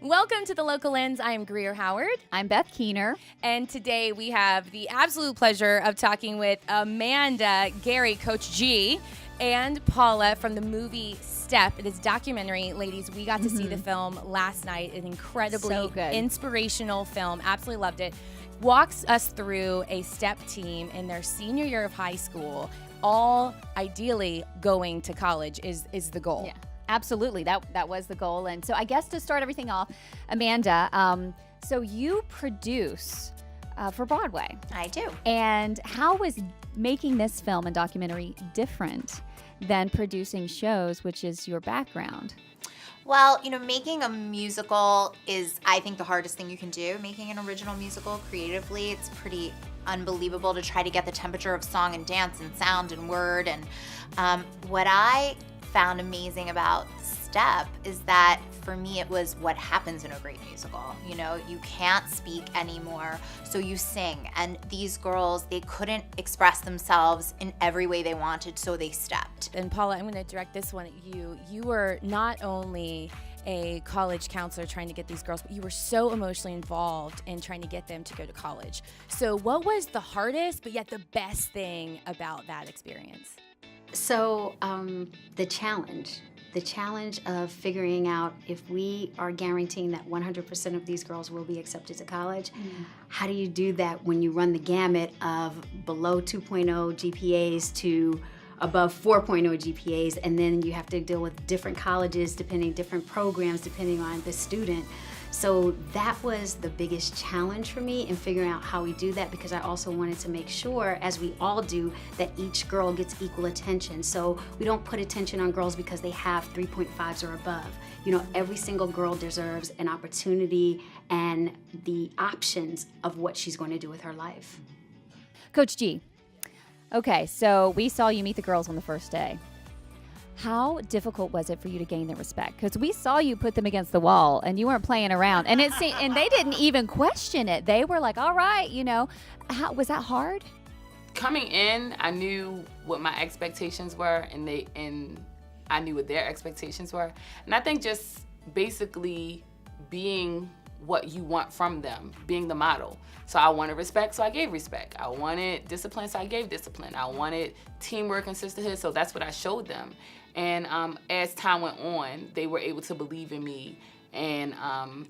Welcome to the Local Lens. I am Greer Howard. I'm Beth Keener. And today we have the absolute pleasure of talking with Amanda, Gary, Coach G, and Paula from the movie Step. It is documentary. Ladies, we got to see the film last night. An incredibly inspirational film. Absolutely loved it. Walks us through a STEP team in their senior year of high school, all ideally going to college is the goal. Yeah. Absolutely, that was the goal. And so I guess to start everything off, Amanda, so you produce for Broadway. I do. And how was making this film and documentary different than producing shows, which is your background? Well, making a musical is, I think, the hardest thing you can do. Making an original musical creatively, it's pretty unbelievable to try to get the temperature of song and dance and sound and word. And what I found amazing about Step is that for me it was what happens in a great musical. You can't speak anymore, so you sing. And these girls, they couldn't express themselves in every way they wanted, so they stepped. And Paula, I'm going to direct this one at you. You were not only a college counselor trying to get these girls, but you were so emotionally involved in trying to get them to go to college. So what was the hardest, but yet the best thing about that experience? So the challenge of figuring out if we are guaranteeing that 100% of these girls will be accepted to college, how do you do that when you run the gamut of below 2.0 GPAs to above 4.0 GPAs, and then you have to deal with different colleges, different programs, depending on the student. So that was the biggest challenge for me in figuring out how we do that, because I also wanted to make sure, as we all do, that each girl gets equal attention. So we don't put attention on girls because they have 3.5s or above. Every single girl deserves an opportunity and the options of what she's going to do with her life. Coach G, okay, so we saw you meet the girls on the first day. How difficult was it for you to gain their respect? Because we saw you put them against the wall and you weren't playing around, and and they didn't even question it. They were like, all right, How was that hard? Coming in, I knew what my expectations were, and I knew what their expectations were. And I think just basically being what you want from them, being the model. So I wanted respect, so I gave respect. I wanted discipline, so I gave discipline. I wanted teamwork and sisterhood, so that's what I showed them. And as time went on, they were able to believe in me and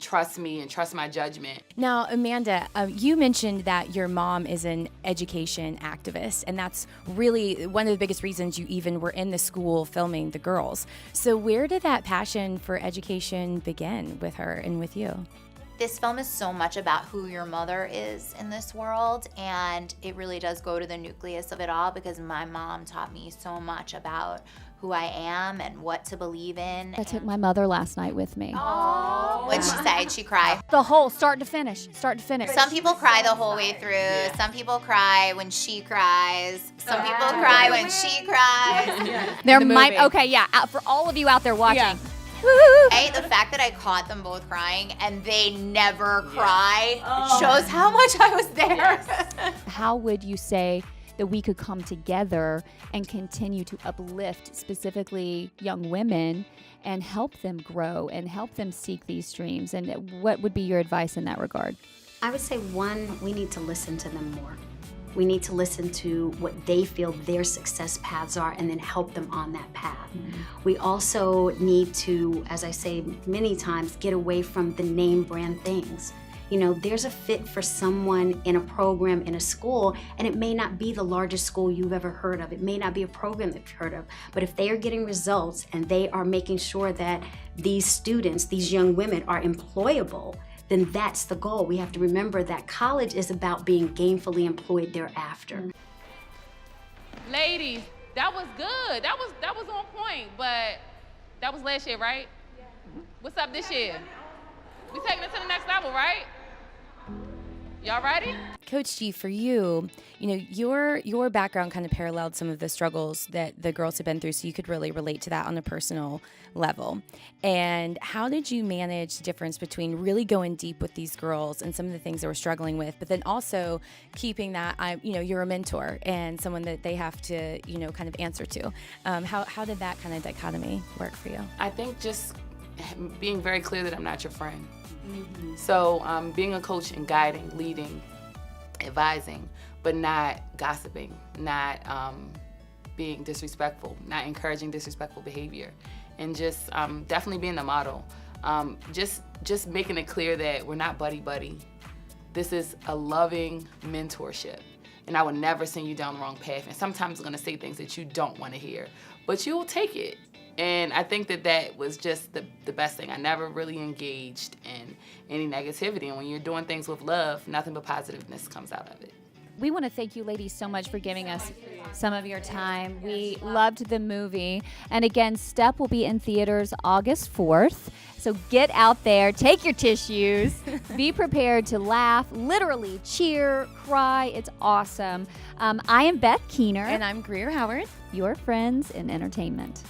trust me and trust my judgment. Now, Amanda, you mentioned that your mom is an education activist, and that's really one of the biggest reasons you even were in the school filming the girls. So where did that passion for education begin with her and with you? This film is so much about who your mother is in this world, and it really does go to the nucleus of it all, because my mom taught me so much about who I am and what to believe in. I took my mother last night with me. Oh, what'd she say? Did she cry? The whole start to finish. Some people cry the whole way through. Yeah. Some people cry when she cries. Some people cry when she cries. There might, for all of you out there watching. Yeah. The fact that I caught them both crying and they never cry shows how much I was there. Yes. How would you say that we could come together and continue to uplift specifically young women and help them grow and help them seek these dreams? And what would be your advice in that regard? I would say, one, we need to listen to them more. We need to listen to what they feel their success paths are and then help them on that path. We also need to, as I say many times, get away from the name brand things. There's a fit for someone in a program in a school, and it may not be the largest school you've ever heard of. It may not be a program that you've heard of. But if they are getting results and they are making sure that these students, these young women, are employable, then that's the goal. We have to remember that college is about being gainfully employed thereafter. Ladies, that was good. That was on point, but that was last year, right? Yeah. What's up this year? We taking it to the next level, right? Y'all ready? Coach G, for you, your background kind of paralleled some of the struggles that the girls have been through, so you could really relate to that on a personal level. And how did you manage the difference between really going deep with these girls and some of the things they were struggling with, but then also keeping that, you're a mentor and someone that they have to, kind of answer to. How did that kind of dichotomy work for you? I think just being very clear that I'm not your friend. So being a coach and guiding, leading, advising, but not gossiping, not being disrespectful, not encouraging disrespectful behavior, and just definitely being the model. Just making it clear that we're not buddy-buddy. This is a loving mentorship, and I would never send you down the wrong path. And sometimes I'm gonna say things that you don't wanna hear, but you will take it. And I think that was just the best thing. I never really engaged in any negativity. And when you're doing things with love, nothing but positiveness comes out of it. We want to thank you ladies so much for giving us some of your time. We loved the movie. And again, Step will be in theaters August 4th. So get out there, take your tissues, be prepared to laugh, literally cheer, cry. It's awesome. I am Beth Keener. And I'm Greer Howard. Your friends in entertainment.